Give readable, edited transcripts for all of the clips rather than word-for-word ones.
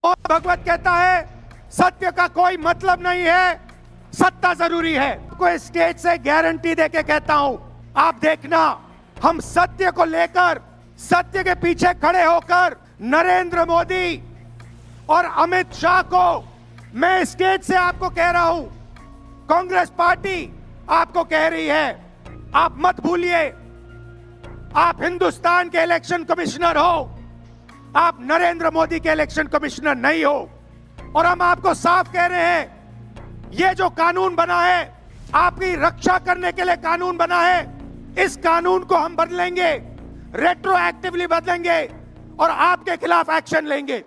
और भगवत कहता है सत्य का कोई मतलब नहीं है, सत्ता जरूरी है। कोई स्टेज से गारंटी देके कहता हूं, आप देखना हम सत्य को लेकर, सत्य के पीछे खड़े होकर नरेंद्र मोदी और अमित शाह को मैं स्टेज से आपको कह रहा हूं, कांग्रेस पार्टी आपको कह रही है, आप मत भूलिए आप हिंदुस्तान के इलेक्शन कमिश्नर हो, आप नरेंद्र मोदी के इलेक्शन कमिश्नर नहीं हो। और हम आपको साफ कह रहे हैं, ये जो कानून बना है आपकी रक्षा करने के लिए कानून बना है, इस कानून को हम बदलेंगे, रेट्रोएक्टिवली बदलेंगे और आपके खिलाफ एक्शन लेंगे।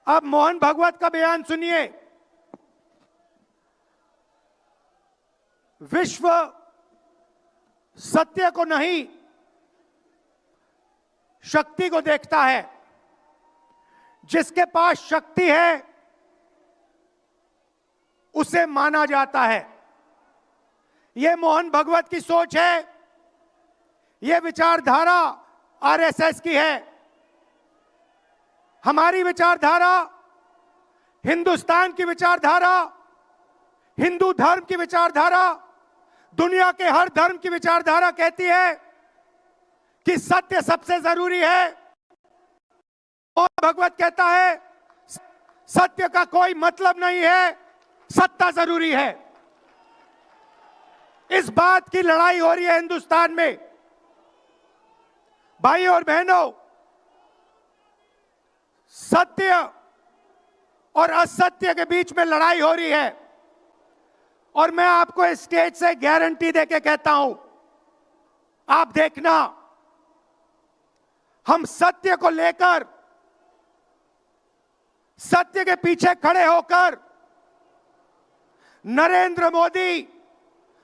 अब मोहन भागवत का बयान सुनिए। विश्व सत्य को नहीं शक्ति को देखता है, जिसके पास शक्ति है उसे माना जाता है। यह मोहन भागवत की सोच है, यह विचारधारा आरएसएस की है। हमारी विचारधारा, हिंदुस्तान की विचारधारा, हिंदू धर्म की विचारधारा, दुनिया के हर धर्म की विचारधारा कहती है कि सत्य सबसे जरूरी है। और भगवत कहता है सत्य का कोई मतलब नहीं है, सत्ता जरूरी है। इस बात की लड़ाई हो रही है हिंदुस्तान में। भाइयों और बहनों, सत्य और असत्य के बीच में लड़ाई हो रही है। और मैं आपको इस स्टेज से गारंटी देके कहता हूं, आप देखना हम सत्य को लेकर, सत्य के पीछे खड़े होकर नरेंद्र मोदी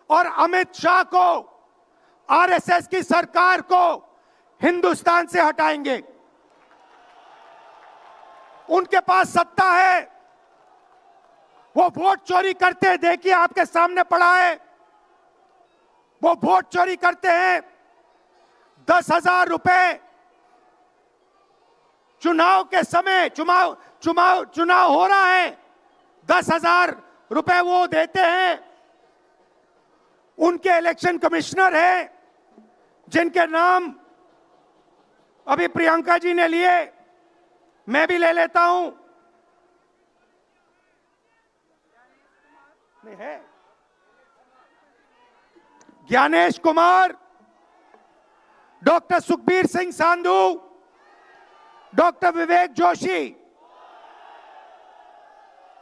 और अमित शाह को, आरएसएस की सरकार को हिंदुस्तान से हटाएंगे। उनके पास सत्ता है, वो वोट चोरी करते हैं, देखिए आपके सामने पड़ा है, वो वोट चोरी करते हैं। 10,000 रुपए चुनाव के समय, चुनाव हो रहा है, 10,000 रुपए वो देते हैं। उनके इलेक्शन कमिश्नर हैं, जिनके नाम अभी प्रियंका जी ने लिए, मैं भी ले लेता हूं। नहीं है, ज्ञानेश कुमार, डॉक्टर सुखबीर सिंह सांधू, डॉक्टर विवेक जोशी।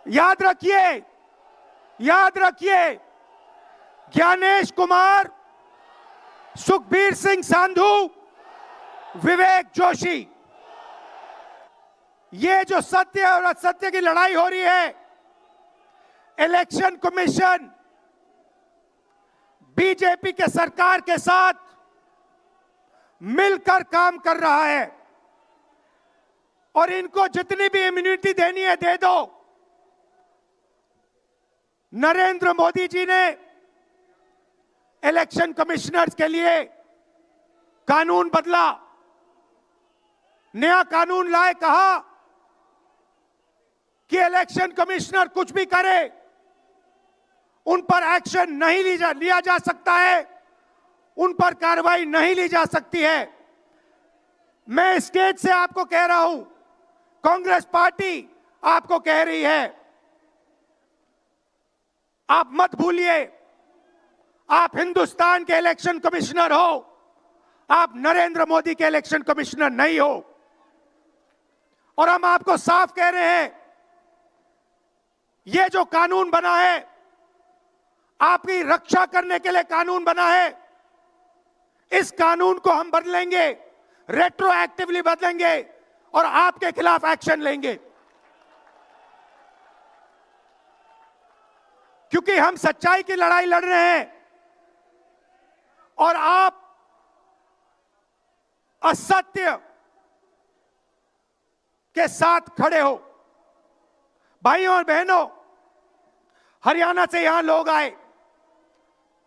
याद रखिए, याद रखिए, ज्ञानेश कुमार, सुखबीर सिंह सांधू, विवेक जोशी। ये जो सत्य और असत्य की लड़ाई हो रही है, इलेक्शन कमीशन बीजेपी के सरकार के साथ मिलकर काम कर रहा है। और इनको जितनी भी इम्यूनिटी देनी है दे दो। नरेंद्र मोदी जी ने इलेक्शन कमिश्नर्स के लिए कानून बदला, नया कानून लाए, कहा कि इलेक्शन कमिश्नर कुछ भी करे उन पर एक्शन नहीं लिया जा सकता है, उन पर कार्रवाई नहीं ली जा सकती है। मैं स्टेज से आपको कह रहा हूं, कांग्रेस पार्टी आपको कह रही है, आप मत भूलिए आप हिंदुस्तान के इलेक्शन कमिश्नर हो, आप नरेंद्र मोदी के इलेक्शन कमिश्नर नहीं हो। और हम आपको साफ कह रहे हैं, यह जो कानून बना है आपकी रक्षा करने के लिए कानून बना है, इस कानून को हम बदलेंगे, रेट्रोएक्टिवली बदलेंगे और आपके खिलाफ एक्शन लेंगे। क्योंकि हम सच्चाई की लड़ाई लड़ रहे हैं और आप असत्य के साथ खड़े हो। भाइयों और बहनों, हरियाणा से यहां लोग आए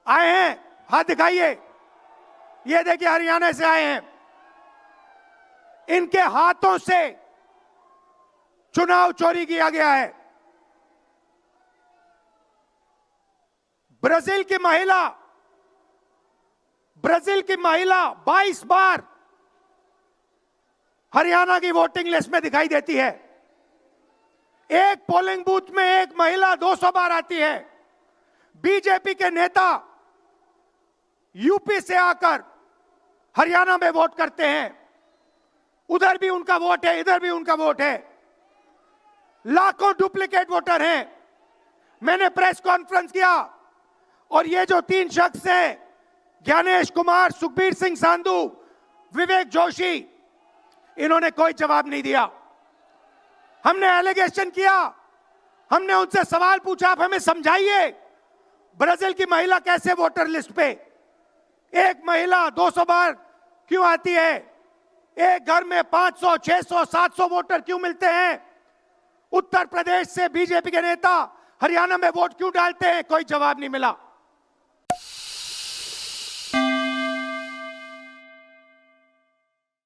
हैं, हाथ दिखाइए। ये देखिए हरियाणा से आए हैं। इनके हाथों से चुनाव चोरी किया गया है। ब्राजील की महिला 22 बार हरियाणा की वोटिंग लिस्ट में दिखाई देती है। एक पोलिंग बूथ में एक महिला 200 बार आती है। बीजेपी के नेता यूपी से आकर हरियाणा में वोट करते हैं। उधर भी उनका वोट है, इधर भी उनका वोट है। लाखों डुप्लीकेट वोटर हैं। मैंने प्रेस कॉन्फ्रेंस किया और ये जो 3 शख्स हैं, ज्ञानेश कुमार, सुखबीर सिंह सांधू, विवेक जोशी, इन्होंने कोई जवाब नहीं दिया। हमने एलिगेशन किया, हमने उनसे सवाल पूछा, आप हमें समझाइए ब्राजील की महिला कैसे वोटर लिस्ट पे, एक महिला 200 बार क्यों आती है, एक घर में 500, 600, 700 वोटर क्यों मिलते हैं, उत्तर प्रदेश से बीजेपी के नेता हरियाणा में वोट क्यों डालते हैं, कोई जवाब नहीं मिला।